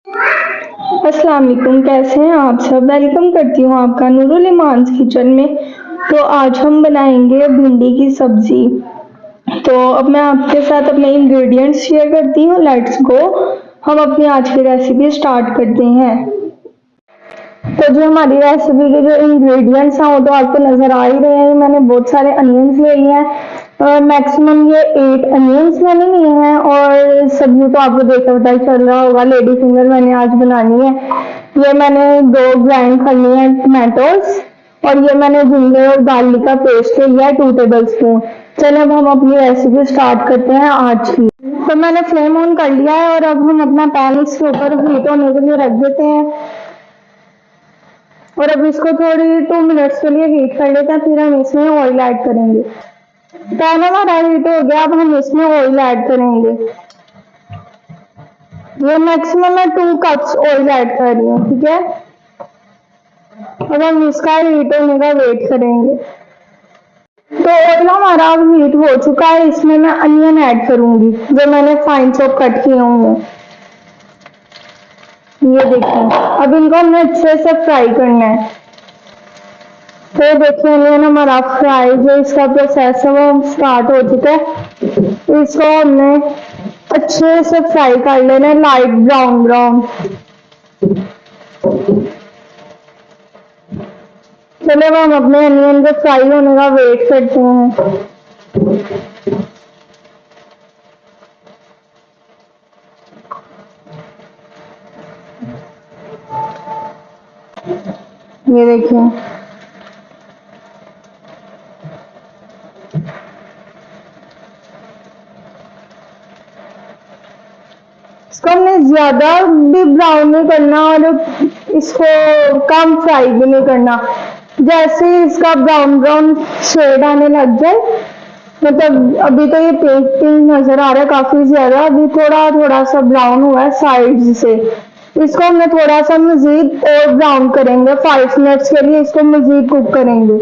अस्सलाम वालेकुम, कैसे हैं आप सब। वेलकम करती हूँ आपका नूरुल ईमान्स किचन में। तो आज हम बनाएंगे भिंडी की सब्जी। तो अब मैं आपके साथ अपने इंग्रेडिएंट्स शेयर करती हूँ। लेट्स गो, हम अपनी आज की रेसिपी स्टार्ट करते हैं। तो जो हमारी रेसिपी के जो इंग्रेडिएंट्स हैं वो तो आपको नज़र आ ही रहे हैं। मैंने बहुत सारे अनियंस ले लिए हैं, मैक्सिमम ये 8 अनियंस मैंने लिए हैं। और सब्जी तो आपको देखकर पता ही चल रहा होगा, लेडी फिंगर मैंने आज बनानी है। ये मैंने 2 ग्राइंड कर लिए हैं टमाटोस, और ये मैंने जिंजर और गार्लिक का पेस्ट ले लिया है 2 टेबल स्पून। चलिए अब हम अपनी रेसिपी स्टार्ट करते हैं आज की। तो मैंने फ्लेम ऑन कर लिया है और अब हम अपना पैन इसके ऊपर हीट होने के लिए रख देते हैं। और अब इसको थोड़ी 2 मिनट्स के लिए हीट कर लेते हैं, फिर हम इसमें ऑयल ऐड करेंगे। पैन हमारा हीट हो गया, अब हम इसमें ऑयल ऐड करेंगे। ये मैक्सिमम मैं 2 कप्स ऑयल ऐड कर रही हूँ, ठीक है। अब हम इसका हीट होने का वेट करेंगे। तो ऑयल हमारा अब हीट हो चुका है, इसमें मैं अनियन ऐड करूंगी जो मैंने फाइन चॉप कट किए होंगे। ये देखिए, अब इनको हमने अच्छे से फ्राई करना है। तो देखिए अनियन हमारा फ्राई, जो इसका प्रोसेस है वो स्टार्ट हो चुका है। इसको हमने अच्छे से फ्राई कर लेना है, लाइट ब्राउन ब्राउन। चलो हम अपने अनियन के फ्राई होने का वेट करते हैं। ये देखिए, इसको हमने ज्यादा भी ब्राउन नहीं करना और इसको कम फ्राई भी नहीं करना। जैसे ही इसका ब्राउन ब्राउन शेड आने लग जाए, मतलब अभी तो ये पिंक पिंक नजर आ रहा है काफी ज्यादा, अभी थोड़ा थोड़ा सा ब्राउन हुआ है साइड से। इसको हमने थोड़ा सा मजीद और ब्राउन करेंगे, 5 मिनट्स के लिए इसको मजीद कुक करेंगे।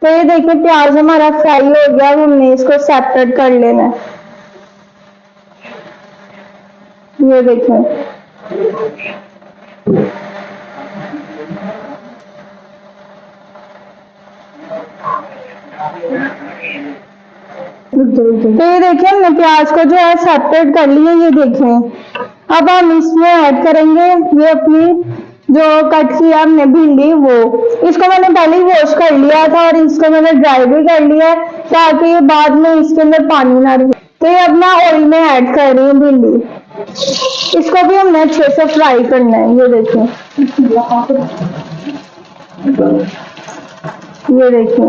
तो ये देखिए प्याज हमारा फ्राई हो गया, हमने इसको सेपरेट कर लेना है। ये देखिए, तो ये देखिए हमने प्याज को जो है सेपरेट कर लिया। ये देखिए अब हम इसमें ऐड करेंगे ये अपनी जो कट किया हमने भिंडी, वो इसको मैंने पहले ही वॉश कर लिया था और इसको मैंने ड्राई भी कर लिया है ताकि ये बाद में इसके अंदर पानी ना रहे। तो ये अब मैं ऑयल में ऐड कर रही हूँ भिंडी, इसको भी हमने अच्छे से फ्राई करना है। ये देखिए, ये देखिए,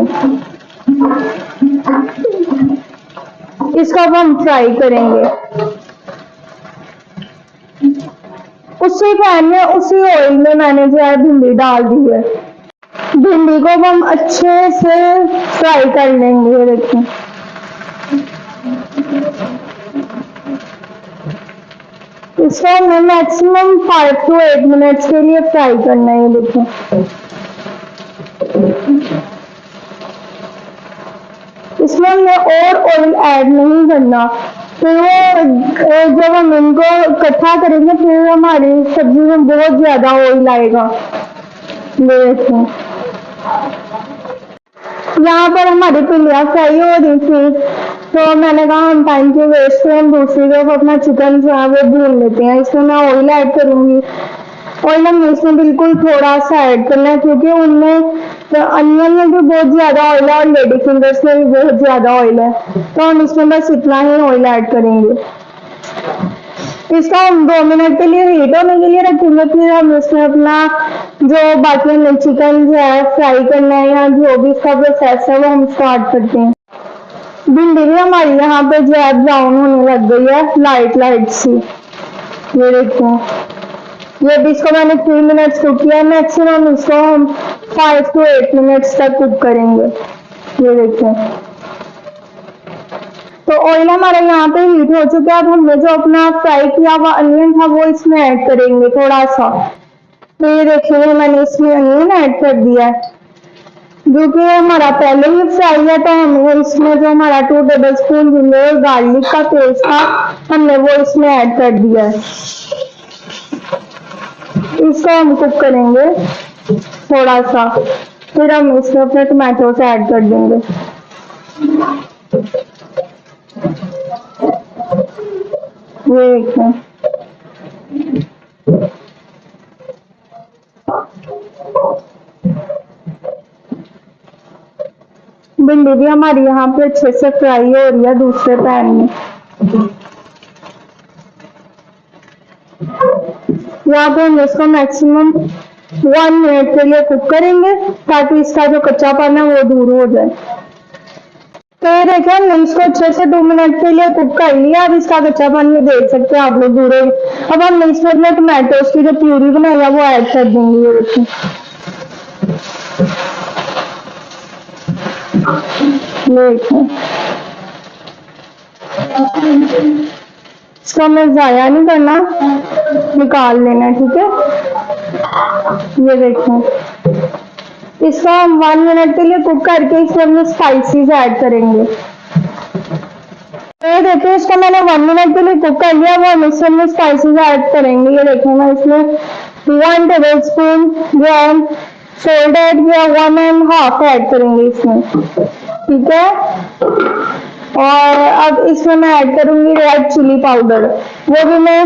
इसको अब हम फ्राई करेंगे उसी पैन में, उसी ऑयल में मैंने जो है भिंडी डाल दी है। भिंडी को अब हम अच्छे से फ्राई कर लेंगे। ये देखिए, इसको हमने मैक्सिमम 5 to 8 मिनट्स के लिए फ्राई करना है। ये देखिए, इसमें हमने और ऑयल ऐड नहीं करना। फिर वो जब हम इनको इकट्ठा करेंगे फिर हमारी सब्जी में बहुत ज्यादा ऑयल आएगा। देखो यहाँ पर हमारी भिंडियाँ फ्राई हो रही थी, तो मैंने कहा हम टाइम के वेस्ट से हम दूसरी तरफ अपना चिकन जो है वो भून लेते हैं। इसमें मैं ऑयल ऐड करूंगी। ऑयल हम इसमें बिल्कुल थोड़ा सा ऐड करना है क्योंकि उनमें अनियन में भी बहुत ज्यादा ऑयल है और लेडी फिंगर्स में भी बहुत ज्यादा ऑयल है, तो हम इसमें बस इतना ही ऑयल ऐड करेंगे। इसका हम 2 मिनट के लिए हीट होने के लिए रखेंगे, फिर हम इसमें अपना जो बाकी हमने चिकन जो है फ्राई करना है या जो भी इसका प्रोसेस है वो हम स्टार्ट करते हैं। भिंडी भी हमारी यहाँ पे जो है ब्राउन होने लग गई है, लाइट लाइट सी। ये देखो, ये भी इसको मैंने 3 मिनट्स कुक किया, मैक्सिमम इसको हम 5 to 8 मिनट्स तक कुक करेंगे। ये देखिए, तो ऑयल हमारा यहाँ पे हीट हो चुका है। अब हमने जो अपना फ्राई किया हुआ अनियन था वो इसमें ऐड करेंगे थोड़ा सा। तो ये देखिए मैंने इसमें अनियन ऐड कर दिया है। जो कि हमारा पहले ही फ्राई है, तो हमें इसमें जो हमारा 2 टेबल स्पून जिंजर गार्लिक का पेस्ट था हमने वो इसमें ऐड कर दिया है। इसको हम कुक करेंगे थोड़ा सा, फिर हम इसमें अपने टमाटो से ऐड कर देंगे। ये देखें, भिंडी भी हमारी यहाँ पे अच्छे से फ्राई हो रही है दूसरे पैन में। यहाँ पे हम इसको मैक्सिमम 1 मिनट के लिए कुक करेंगे ताकि इसका जो कच्चापन है वो दूर हो जाए। तो ये देखिए हमने इसको अच्छे से 2 मिनट के लिए कुक कर लिया। अब इसका कच्चापन ये देख सकते हैं आप लोग दूर हो। अब हम इसमें अपने टमाटोस की जो प्यूरी बनाई है वो ऐड कर देंगे। ये देखिए, इसको हमें ज़ाया नहीं करना, निकाल लेना, ठीक है। ये देखें, इसको हम 1 मिनट के लिए कुक करके इसमें अपने स्पाइसेस ऐड करेंगे। ये देखिए, इसको मैंने 1 मिनट के लिए कुक कर लिया। वो हम इसमें अपने स्पाइसेस ऐड करेंगे। ये देखिए, मैं इसमें 1 टेबल स्पून जो सोल्ट ऐड किया, 1.5 ऐड करेंगे इसमें, ठीक है। और अब इसमें मैं ऐड करूंगी रेड चिली पाउडर, वो भी मैं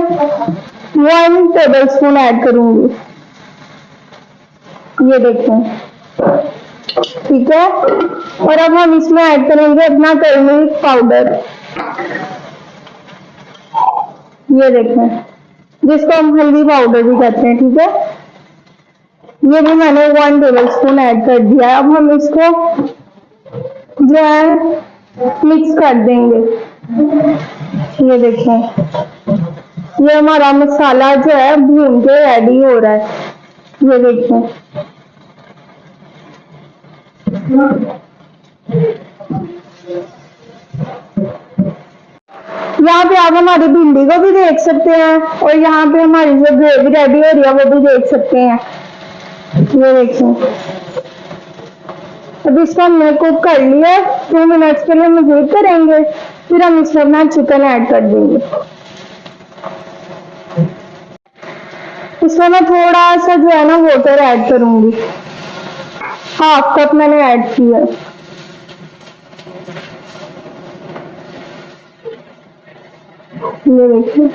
1 टेबल स्पून ऐड करूंगी। ये देखें, ठीक है। और अब हम इसमें ऐड करेंगे अपना टर्मरिक पाउडर। ये देखें, जिसको हम हल्दी पाउडर भी कहते हैं, ठीक है। ये भी मैंने 1 टेबल स्पून ऐड कर दिया है। अब हम इसको जो है मिक्स कर देंगे। ये देखें, ये हमारा मसाला जो है भून के रेडी हो रहा है। ये देखें, यहाँ पे आप हमारी भिंडी को भी देख सकते हैं और यहाँ पे हमारी जो ग्रेवी रेडी हो रही है वो भी देख सकते हैं। ये देखें, अब इसको हमने कुक कर लिया। 2 मिनट्स के लिए मज़ीद करेंगे, फिर हम इसमें अपना चिकन ऐड कर देंगे। इसमें मैं थोड़ा सा जो है ना वाटर ऐड करूंगी, 1/2 कप मैंने ऐड किया। ये देखिए,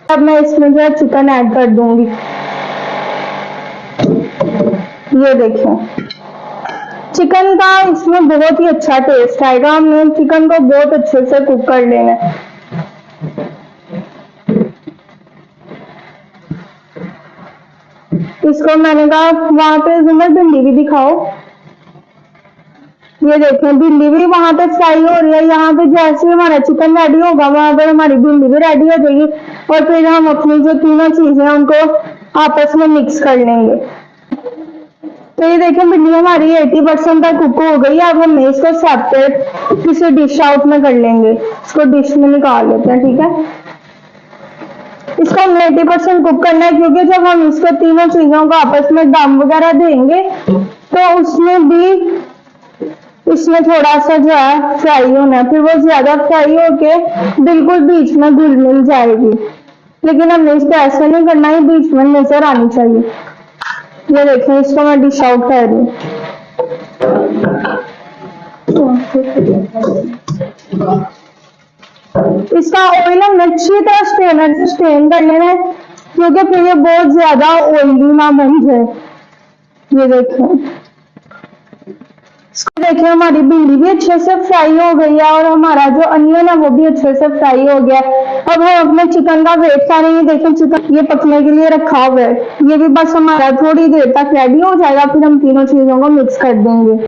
अब मैं इसमें जो है चिकन ऐड कर दूंगी। ये देखें, चिकन का इसमें बहुत ही अच्छा टेस्ट आएगा। हमने चिकन को बहुत अच्छे से कुक कर लेना है। इसको मैंने कहा वहां पे जुमर भिंडी भी दिखाओ। ये देखें, भिंडी भी वहां पे फ्राई हो रही है। यहाँ पे जैसे हमारा चिकन रेडी होगा वहां पर हमारी भिंडी भी रेडी हो जाएगी और फिर हम अपनी जो तीनों चीजें उनको आपस में मिक्स कर लेंगे। तो ये देखें, भिंडी हमारी 80% तक कुक हो गई है। अब हम इसको सेपरेट किसी डिश आउट में कर लेंगे। इसको डिश में निकाल लेते हैं, ठीक है। इसको हम 80% कुक करना है क्योंकि जब हम इसको तीनों चीजों को आपस में दम वगैरह देंगे तो उसमें भी इसमें थोड़ा सा जो है फ्राई होना है। फिर वो ज्यादा फ्राई होके बिल्कुल बीच में घुल मिल जाएगी, लेकिन हमने इसको ऐसा नहीं करना है, बीच में नजर आनी चाहिए। ये देखें, इसको मैं डिश आउट कर रही हूँ। इसका ऑयल हम अच्छी तरह स्ट्रेन कर लेना है क्योंकि फिर ये बहुत ज्यादा ऑयली ना बन जाए। ये देखें, देखिए हमारी भिंडी भी अच्छे से फ्राई हो गई है और हमारा जो अनियन है वो भी अच्छे से फ्राई हो गया। अब हम अपने चिकन का वेट करेंगे। देखें, चिकन ये पकने के लिए रखा हुआ है। ये भी बस हमारा थोड़ी देर तक रेडी हो जाएगा, फिर हम तीनों चीजों को मिक्स कर देंगे।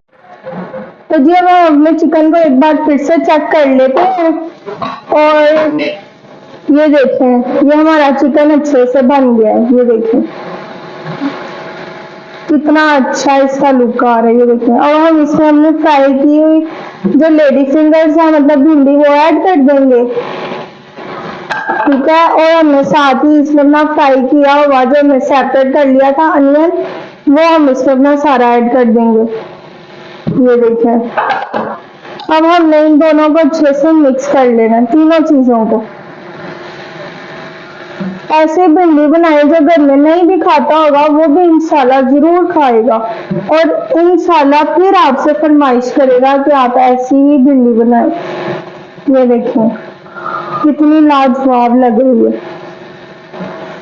तो जी अब हम अपने चिकन को एक बार फिर से चेक कर लेते हैं और ये देखें, ये हमारा चिकन अच्छे से बन गया है। ये देखें कितना अच्छा इसका लुक आ रहा है। ये देखें, और हम इसमें हमने फ्राई की हुई जो लेडी फिंगर्स है मतलब भिंडी वो ऐड कर देंगे। ठीक है। और हमने साथ ही इसमें अपना फ्राई किया हुआ जो हमने सेपरेट कर लिया था अनियन, वो हम इसमें अपना सारा ऐड कर देंगे। ये देखें, अब हमने इन दोनों को अच्छे से मिक्स कर लेना, तीनों चीजों को। ऐसे भिंडी बनाए जो घर में नहीं भी खाता होगा वो भी इंशाल्लाह जरूर खाएगा, और इंशाल्लाह फिर आपसे फरमाइश करेगा कि आप ऐसी ही भिंडी बनाए। ये देखिए कितनी लाजवाब लग रही है।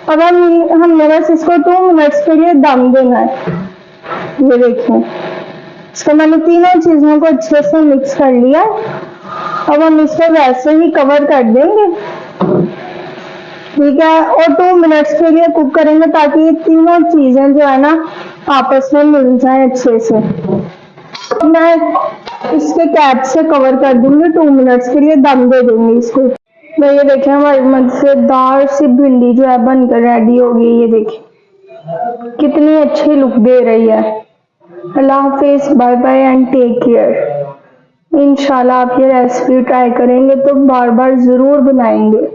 अब हमने बस इसको 2 मिनट्स के लिए दम देना है। ये देखिए, इसको मैंने तीनों चीजों को अच्छे से मिक्स कर लिया। अब हम इसको वैसे ही कवर कर देंगे, ठीक है, और 2 मिनट्स के लिए कुक करेंगे ताकि ये तीनों चीजें जो है ना आपस में मिल जाए अच्छे से। तो मैं इसके कैप से कवर कर दूंगी, 2 मिनट्स के लिए दम दे दूंगी इसको। तो ये देखें हमारी मजेदार सी भिंडी जो है बनकर रेडी हो गई। ये देखिए कितनी अच्छी लुक दे रही है। अल्लाह हाफिज, bye bye and take care. इंशाल्लाह आप ये रेसिपी ट्राई करेंगे तो बार बार जरूर बनाएंगे।